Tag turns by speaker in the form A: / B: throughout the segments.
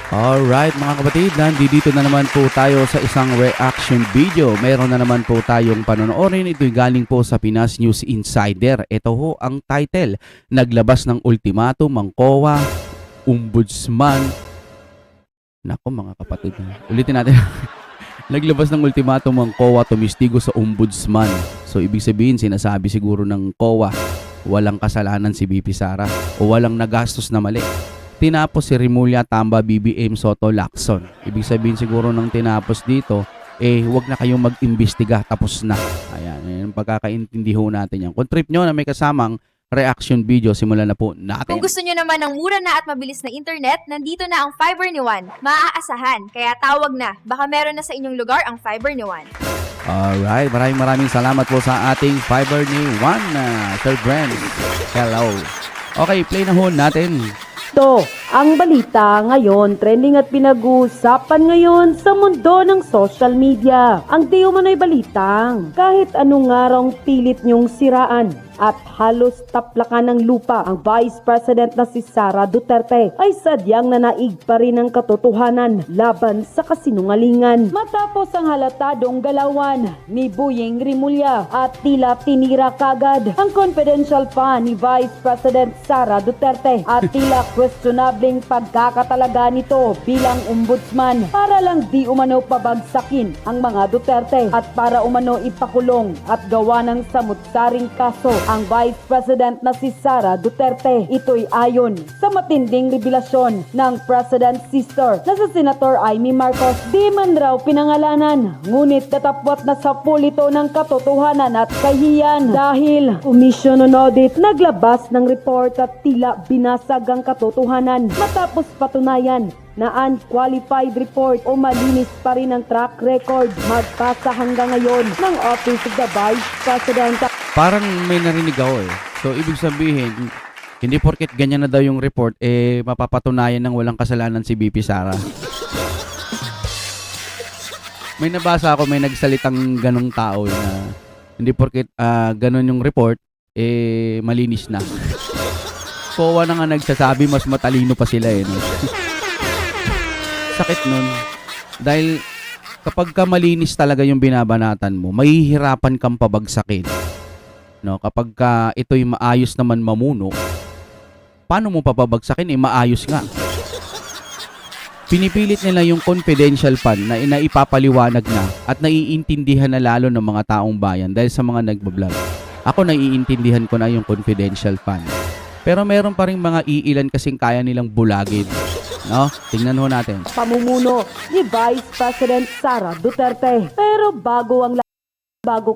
A: Alright mga kapatid, nandito na naman po tayo sa isang reaction video. Meron na naman po tayong panonoorin. Ito'y galing po sa Pinas News Insider. Ito ho ang title. Naglabas ng ultimatum ang COA, Ombudsman. Nako mga kapatid. Ulitin natin. Naglabas ng ultimatum ang COA, tumistigo sa Ombudsman. So ibig sabihin sinasabi siguro ng COA, walang kasalanan si BP Sara o walang nagastos na mali. Tinapos si Remulla, Tamba, BBM, Soto, Lacson. Ibig sabihin siguro ng tinapos dito, wag na kayong mag-imbestiga, tapos na. Ayan, yung pagkakaintindi ho natin yan. Kung trip nyo na may kasamang reaction video, simulan na po natin.
B: Kung gusto nyo naman ng mura na at mabilis na internet, nandito na ang Fiber ni Juan. Maaasahan, kaya tawag na. Baka meron na sa inyong lugar ang Fiber ni Juan.
A: Alright, maraming salamat po sa ating Fiber ni Juan, Sir Brent. Hello. Okay, play na ho natin.
C: Ito, ang balita ngayon, trending at pinag-uusapan ngayon sa mundo ng social media. Ang di umano'y balitang, kahit anong ngarong pilit niyong siraan at halos taplakan ng lupa ang Vice President na si Sara Duterte ay sadyang nanaig pa rin ang katotohanan laban sa kasinungalingan. Matapos ang halatadong galawan ni Boyeng Remulla at tila tinira kagad ang confidential fund ni Vice President Sara Duterte at tila questionableng pagkakatalaga nito bilang ombudsman para lang di umano pabagsakin ang mga Duterte at para umano ipakulong at gawa ng samut-saring kaso ang Vice President na si Sara Duterte. Ito'y ayon sa matinding revelasyon ng President sister na si Senator Amy Marcos. Di man raw pinangalanan, ngunit natapwat na sa pulito ng katotohanan at kahiyan dahil Commission on Audit naglabas ng report at tila binasag ang katotohanan matapos patunayan na unqualified report o malinis pa rin ang track record magpasa hanggang ngayon ng Office of the Vice President.
A: Parang may narinig ako So, ibig sabihin, hindi porket ganyan na daw yung report, mapapatunayan ng walang kasalanan si BP Sara. May nabasa ako, may nagsalitang ganong tao na hindi porket ganon yung report, malinis na. COA na nga nagsasabi, mas matalino pa sila no? Sakit nun. Dahil kapag ka malinis talaga yung binabanatan mo, mahihirapan kang pabagsakin. No, kapag ito'y maayos naman mamuno, paano mo papabagsakin? Maayos nga. Pinipilit nila yung confidential fund na inaipapaliwanag na at naiintindihan na lalo ng mga taong bayan dahil sa mga nagbablog. Ako naiintindihan ko na yung confidential fund. Pero meron pa rin mga iilan kasing kaya nilang bulagin. No? Tingnan ho natin.
C: Pamumuno ni Vice President Sara Duterte. Pero bago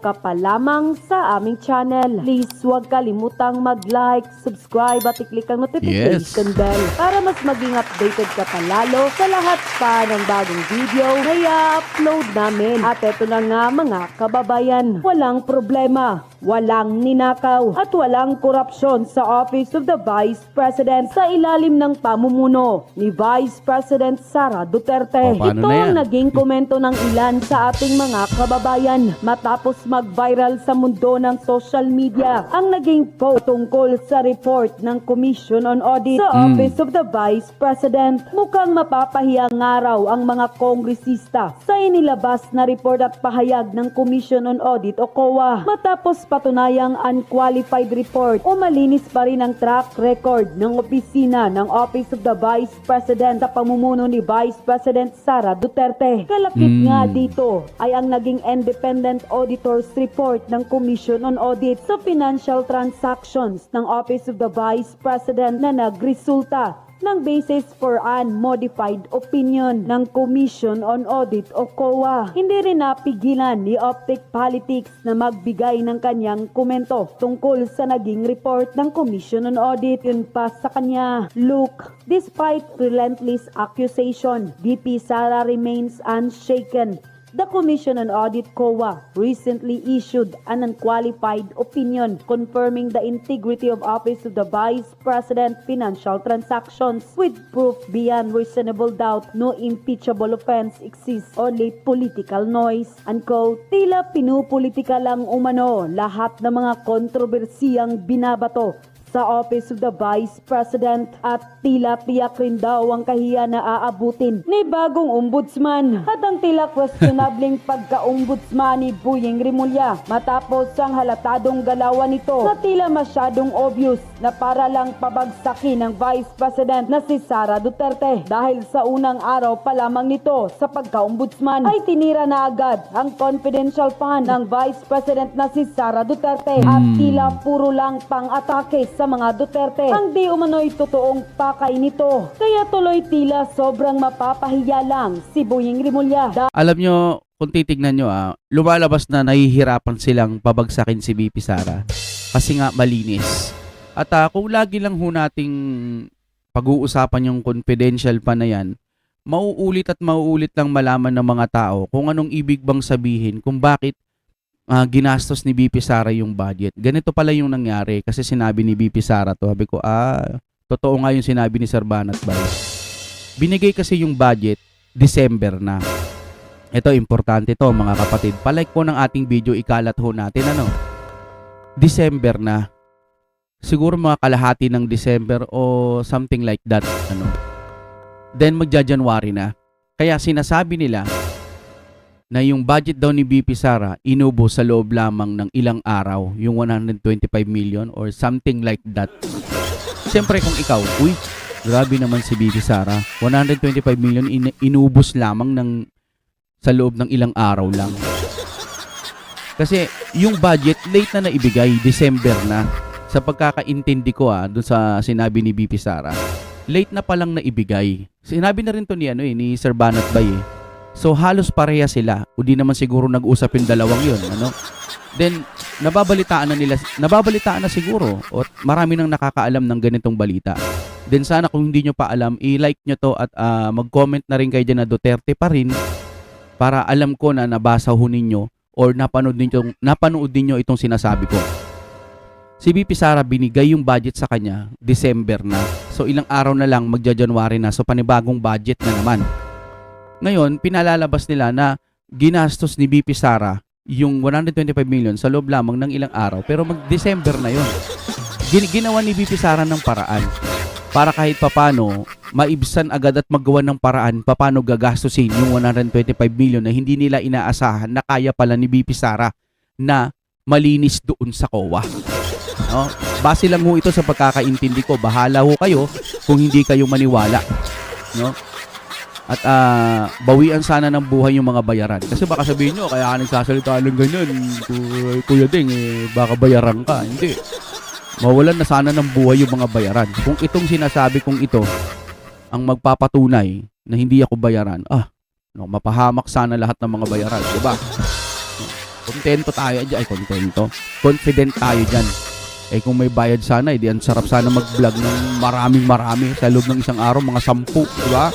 C: ka pa lamang sa aming channel, please huwag kalimutang mag-like, subscribe at i-click ang notification bell para mas maging updated ka pa lalo sa lahat pa ng bagong video na i-upload namin. At eto na nga mga kababayan, walang problema, walang ninakaw at walang korupsyon sa Office of the Vice President sa ilalim ng pamumuno ni Vice President Sara Duterte. Ito ang naging komento ng ilan sa ating mga kababayan matapos mag-viral sa mundo ng social media ang naging post tungkol sa report ng Commission on Audit sa Office of the Vice President. Mukhang mapapahiyang araw ang mga kongresista sa inilabas na report at pahayag ng Commission on Audit o COA matapos patunayang unqualified report o malinis pa rin ang track record ng opisina ng Office of the Vice President sa pamumuno ni Vice President Sara Duterte. Kalakip nga dito ay ang naging independent auditor's report ng Commission on Audit sa financial transactions ng Office of the Vice President na nagresulta ng basis for unmodified opinion ng Commission on Audit o COA. Hindi rin napigilan ni Optic Politics na magbigay ng kanyang komento tungkol sa naging report ng Commission on Audit. Yun pa sa kanya, look, despite relentless accusation, VP Sara remains unshaken. The Commission on Audit COA recently issued an unqualified opinion confirming the integrity of Office of the Vice President financial transactions with proof beyond reasonable doubt no impeachable offense exists, only political noise. Unquote, tila pinupolitika lang umano lahat ng mga kontrobersiyang binabato sa Office of the Vice President at tila tiyak rin daw ang kahiya na aabutin ni bagong ombudsman at ang tila questionabling pagka-ombudsman ni Boyeng Rimulya matapos ang halatadong galawan nito na tila masyadong obvious na para lang pabagsakin ng Vice President na si Sara Duterte dahil sa unang araw pa lamang nito sa pagka-ombudsman ay tinira na agad ang confidential fund ng Vice President na si Sara Duterte at tila puro lang pang-atake sa mga Duterte ang di umano'y totoong pakay nito. Kaya tuloy tila sobrang mapapahiya lang si Boyeng Rimulya.
A: Alam nyo, kung titignan nyo, lumalabas na nahihirapan silang pabagsakin si VP Sara kasi nga malinis. At kung lagi lang ho nating pag-uusapan yung confidential pa na yan, mauulit at mauulit lang malaman ng mga tao kung anong ibig bang sabihin kung bakit ginastos ni VP Sara yung budget. Ganito pala yung nangyari kasi sinabi ni VP Sara to. Sabi ko, totoo nga yung sinabi ni Sir Banat Bay. Binigay kasi yung budget December na. Ito, importante to mga kapatid. Palike po ng ating video, ikalat ho natin. December na. Siguro mga kalahati ng December o something like that. Then magja-January na. Kaya sinasabi nila na yung budget daw ni VP Sara inubos sa loob lamang ng ilang araw, yung 125 million or something like that. Siyempre kung ikaw, grabe naman si VP Sara, 125 million inubos lamang sa loob ng ilang araw lang. Kasi yung budget late na naibigay, December na. Sa pagkakaintindi ko doon sa sinabi ni VP Sara, late na palang naibigay. Sinabi na rin to ni Sir Banat Bay. So halos pareha sila. O di naman siguro nag-usap yung dalawang yun. Then nababalitaan na siguro. O marami nang nakakaalam ng ganitong balita. Then sana kung hindi nyo pa alam, i-like nyo to at mag-comment na rin kayo dyan na Duterte pa rin para alam ko na nabasa ho ninyo or napanood ninyo itong sinasabi ko. Si VP Sara binigay yung budget sa kanya December na. So ilang araw na lang magja-January na. So panibagong budget na naman. Ngayon, pinalalabas nila na ginastos ni VP Sara yung 125 million sa loob lamang ng ilang araw. Pero mag-December na yon. Ginawa ni VP Sara ng paraan para kahit papano maibsan agad at magawa ng paraan papano gagastusin yung 125 million na hindi nila inaasahan na kaya pala ni VP Sara na malinis doon sa COA. Base lang ho ito sa pagkakaintindi ko. Bahala ho kayo kung hindi kayo maniwala. At bawian sana ng buhay yung mga bayaran. Kasi baka sabihin nyo, kaya ka nagsasalita ng ganyan, Kuya Ding, baka bayaran ka. Hindi. Mawalan na sana ng buhay yung mga bayaran. Kung itong sinasabi kong ito, ang magpapatunay na hindi ako bayaran, mapahamak sana lahat ng mga bayaran. Diba? Kontento tayo dyan. Ay, kontento. Confident tayo dyan. Kung may bayad sana, ang sarap sana mag-vlog ng maraming sa loob ng isang araw, mga 10. Diba?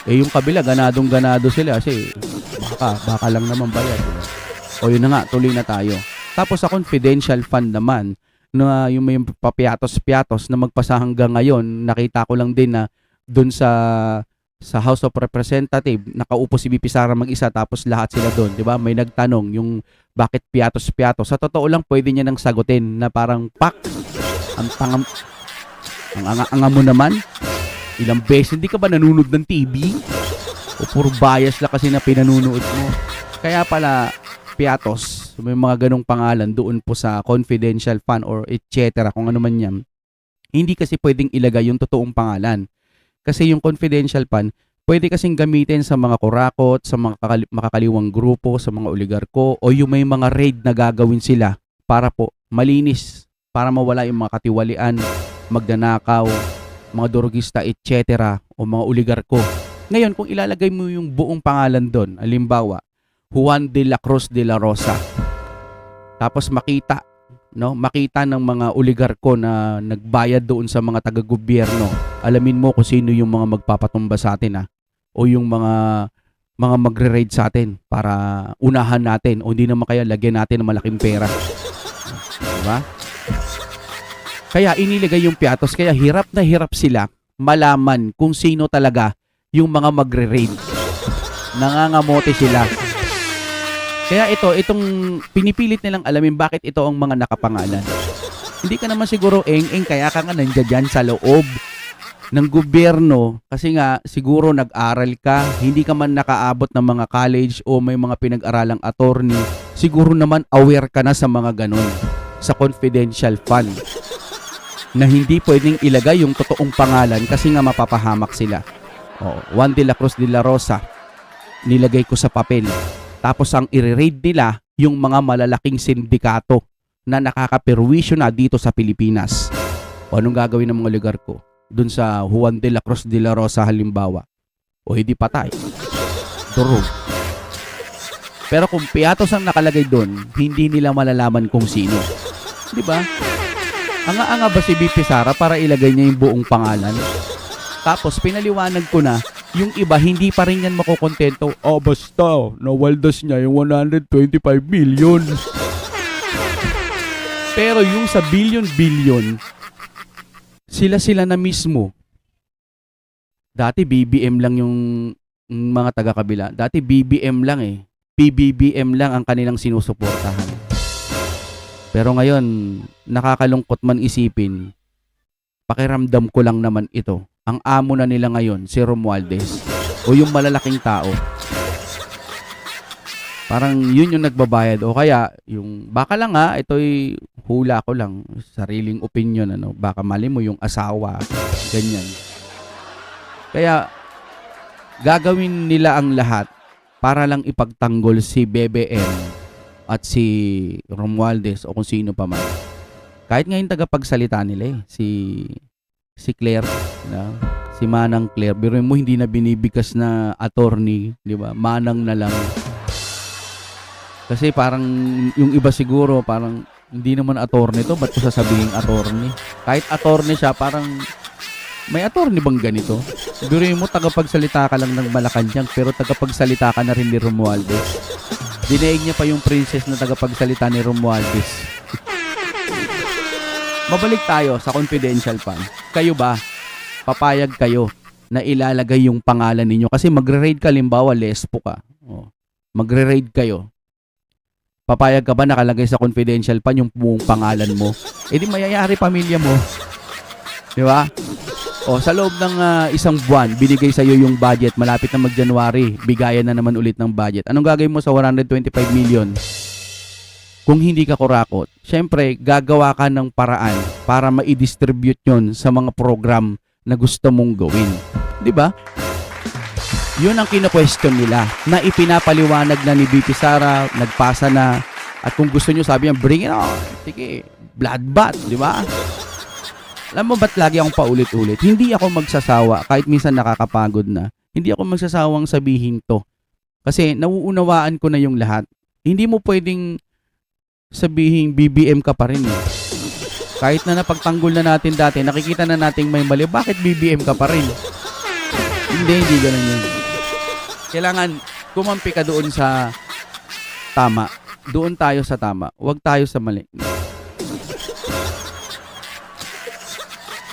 A: Yung kabila, ganadong-ganado sila kasi baka lang naman bayad. O yun na nga, tuloy na tayo. Tapos sa confidential fund naman, na yung may papiatos-piatos na magpasa hanggang ngayon, nakita ko lang din na doon sa House of Representatives, nakaupo si VP Sara mag-isa tapos lahat sila doon, di ba? May nagtanong yung bakit piatos-piatos. Sa totoo lang, pwede niya nang sagutin na parang ang anga mo naman. Ilang beses, hindi ka ba nanonood ng TV? O puro bias lang kasi na pinanunood mo? Kaya pala, piatos, may mga ganong pangalan doon po sa confidential fund or etc. kung ano man yan. Hindi kasi pwedeng ilagay yung totoong pangalan. Kasi yung confidential fund, pwede kasing gamitin sa mga kurakot, sa mga makakaliwang grupo, sa mga oligarko, o yung may mga raid na gagawin sila para po malinis, para mawala yung mga katiwalian, magnanakaw, mga durugista, etc. o mga oligarko. Ngayon, kung ilalagay mo yung buong pangalan doon, halimbawa, Juan de la Cruz de la Rosa, tapos makita ng mga oligarko na nagbayad doon sa mga taga-gobyerno, alamin mo kung sino yung mga magpapatumba sa atin o yung mga magre-raid sa atin para unahan natin o hindi naman kaya lagyan natin ng malaking pera. Diba? Kaya iniligay yung piatos, kaya hirap na hirap sila malaman kung sino talaga yung mga magre-raid. Nangangamote sila. Kaya itong pinipilit nilang alamin bakit ito ang mga nakapangalan. Hindi ka naman siguro eng-eng kaya ka nga nandiyan dyan sa loob ng gobyerno kasi nga siguro nag-aral ka, hindi ka man nakaabot ng mga college o may mga pinag-aralang attorney, siguro naman aware ka na sa mga ganun, sa confidential fund na hindi pwedeng ilagay yung totoong pangalan kasi nga mapapahamak sila. Juan de la Cruz de la Rosa, nilagay ko sa papel. Tapos ang i-raid nila yung mga malalaking sindikato na nakakapirwisyo na dito sa Pilipinas. O anong gagawin ng mga lugar ko? Dun sa Juan de la Cruz de la Rosa halimbawa. O hindi patay. Durog. Pero kung piatos ang nakalagay dun, hindi nila malalaman kung sino. Di ba? Anga-anga ba si BP Sara para ilagay niya yung buong pangalan? Tapos pinaliwanag ko na, yung iba hindi pa rin yan makukontento. Basta, nawaldas niya yung 125 million. Pero yung sa billion, sila na mismo. Dati BBM lang yung mga taga-kabila. Dati BBM lang eh. PBBM lang ang kanilang sinusuportahan. Pero ngayon, nakakalungkot man isipin, pakiramdam ko lang naman ito. Ang amo na nila ngayon, si Romualdez, o yung malalaking tao. Parang yun yung nagbabayad. O kaya, yung baka lang ito'y hula ko lang, sariling opinion, baka mali mo yung asawa, ganyan. Kaya, gagawin nila ang lahat para lang ipagtanggol si BBM at si Romualdez o kung sino pa man. Kahit ngayon tagapagsalita nila si Claire, si Manang Claire, pero mo hindi na binibigkas na attorney, di ba? Manang na lang. Kasi parang yung iba siguro parang hindi naman attorney to, ba't ko sasabihin attorney? Kahit attorney siya, parang may attorney bang ganito? Pero mo tagapagsalita ka lang ng Malacanang pero tagapagsalita ka na rin ni Romualdez. Dinaig niya pa yung princess na tagapagsalita ni Romualdez. Mabalik tayo sa confidential fund. Kayo ba, papayag kayo na ilalagay yung pangalan ninyo? Kasi magre-raid ka, limbawa, lesbo ka. Magre-raid kayo. Papayag ka ba nakalagay sa confidential fund yung buong pangalan mo? Eh di mayayari pamilya mo. Di ba? Sa loob ng isang buwan, binigay sa'yo yung budget. Malapit na mag-January, bigayan na naman ulit ng budget. Anong gagawin mo sa 125 million? Kung hindi ka kurakot, syempre, gagawa ka ng paraan para ma-distribute yon sa mga program na gusto mong gawin. Di ba? Yun ang kina-question nila na ipinapaliwanag na ni BP Sara, nagpasa na, at kung gusto nyo sabi niya, bring it on. Sige, bloodbath, di ba? Alam mo ba't lagi akong paulit-ulit? Hindi ako magsasawa, kahit minsan nakakapagod na, hindi ako magsasawang sabihin to. Kasi nauunawaan ko na yung lahat. Hindi mo pwedeng sabihin BBM ka pa rin eh. Kahit na napagtanggol na natin dati, nakikita na nating may mali, bakit BBM ka pa rin? Hindi ganun yun. Kailangan kumampi ka doon sa tama. Doon tayo sa tama. Huwag tayo sa mali.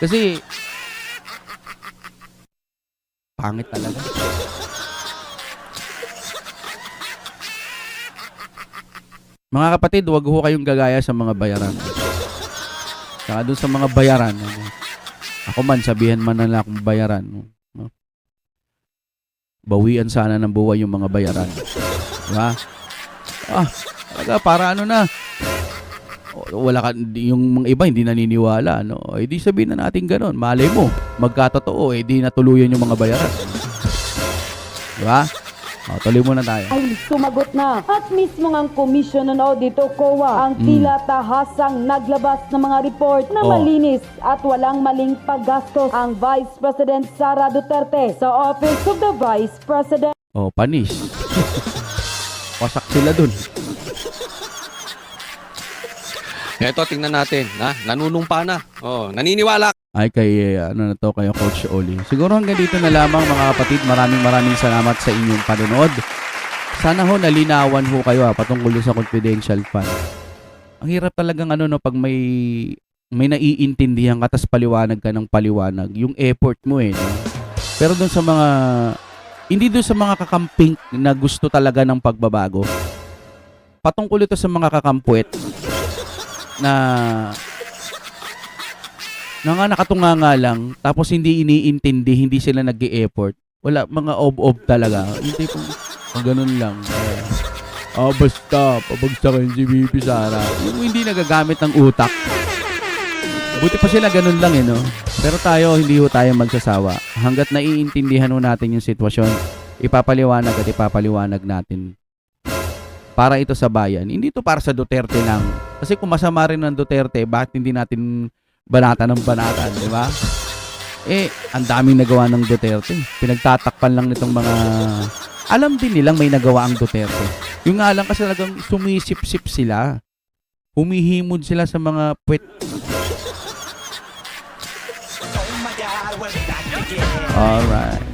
A: Kasi pangit talaga. Mga kapatid, huwag ho kayong gagaya sa mga bayaran. Saka doon sa mga bayaran. Ako man, sabihan man na lang akong bayaran. Bawian sana ng buhay yung mga bayaran. Diba? Talaga, para ano na. Wala ka, yung mga iba hindi naniniwala, no? Di sabihin na natin gano'n. Malay mo, magkatotoo, di natuluyan yung mga bayaran. Diba? Tuloy muna tayo.
C: Ay sumagot na at mismo ang Commission on Audit o COA ang tila tahasang naglabas ng mga report na malinis at walang maling paggastos ang Vice President Sara Duterte sa Office of the Vice President.
A: Panis. Wasak sila dun.
D: Ito, tingnan natin. Nanunumpa na. Naniniwala.
A: Ay kay kay Coach Oli. Siguro hanggang dito na lamang mga kapatid. Maraming salamat sa inyong panonood. Sana ho nalinawan ho kayo patungkol sa confidential fund. Ang hirap talagang pag may naiintindihan ka tas paliwanag ka ng paliwanag, yung effort mo no? Pero doon sa mga hindi doon sa mga kakamping na gusto talaga ng pagbabago. Patungkol ito sa mga kakampuet na nakatunganga lang, tapos hindi iniintindi, hindi sila nag-e-effort. Wala, mga ob-ob talaga. Hindi po, ganun lang. Basta, pabagsakin si Bibi Sara. Yung hindi nagagamit ng utak. Buti pa sila ganun lang no? Pero tayo, hindi ho tayo magsasawa. Hanggat naiintindihan ho natin yung sitwasyon, ipapaliwanag at ipapaliwanag natin. Para ito sa bayan. Hindi to para sa Duterte lang. Kasi kung masama rin ng Duterte, bakit hindi natin banatan ng banatan, di ba? Ang daming nagawa ng Duterte. Pinagtatakpan lang nitong mga... Alam din nilang may nagawa ang Duterte. Yung nga lang kasi talagang sumisip-sip sila. Humihimod sila sa mga puwet. Alright.